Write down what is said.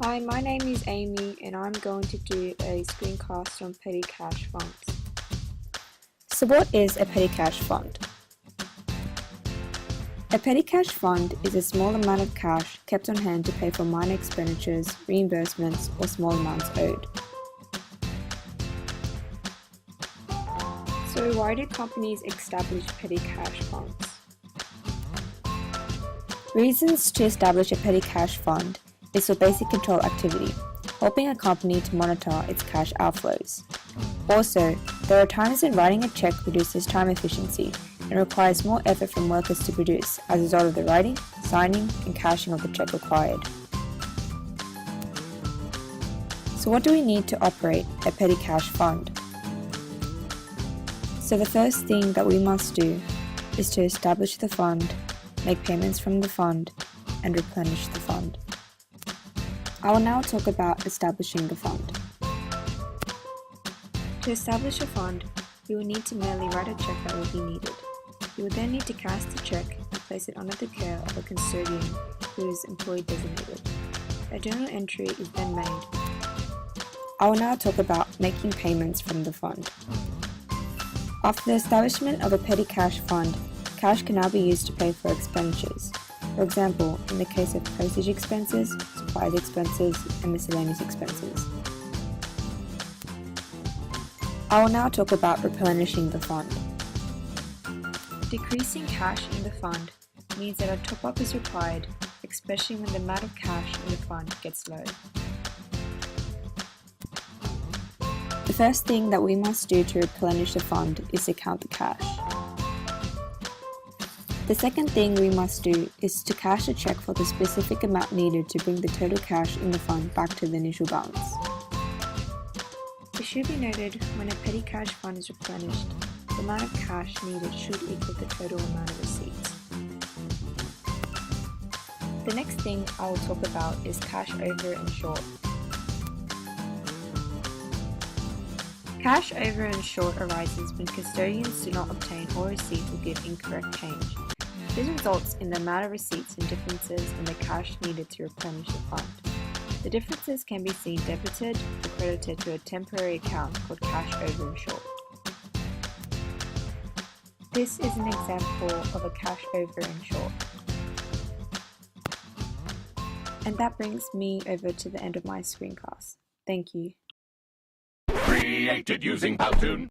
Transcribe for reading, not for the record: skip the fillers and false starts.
Hi, my name is Amy and I'm going to do a screencast on petty cash funds. So what is a petty cash fund? A petty cash fund is a small amount of cash kept on hand to pay for minor expenditures, reimbursements, or small amounts owed. So why do companies establish petty cash funds? Reasons to establish a petty cash fund is for basic control activity, helping a company to monitor its cash outflows. Also, there are times when writing a check reduces time efficiency and requires more effort from workers to produce as a result of the writing, signing, and cashing of the check required. So what do we need to operate a petty cash fund? So the first thing that we must do is to establish the fund, make payments from the fund, and replenish the fund. I will now talk about establishing the fund. To establish a fund, you will need to merely write a check that will be needed. You will then need to cash the check and place it under the care of a custodian who is employee designated. A journal entry is then made. I will now talk about making payments from the fund. After the establishment of a petty cash fund, cash can now be used to pay for expenditures. For example, in the case of postage expenses, supplies expenses, and miscellaneous expenses. I will now talk about replenishing the fund. Decreasing cash in the fund means that a top-up is required, especially when the amount of cash in the fund gets low. The first thing that we must do to replenish the fund is to count the cash. The second thing we must do is to cash a check for the specific amount needed to bring the total cash in the fund back to the initial balance. It should be noted, when a petty cash fund is replenished, the amount of cash needed should equal the total amount of receipts. The next thing I will talk about is cash over and short. Cash over and short arises when custodians do not obtain all receipts or give incorrect change. This results in the amount of receipts and differences in the cash needed to replenish the fund. The differences can be seen debited or credited to a temporary account called cash over and short. This is an example of a cash over and short. And that brings me over to the end of my screencast. Thank you. Created using Powtoon.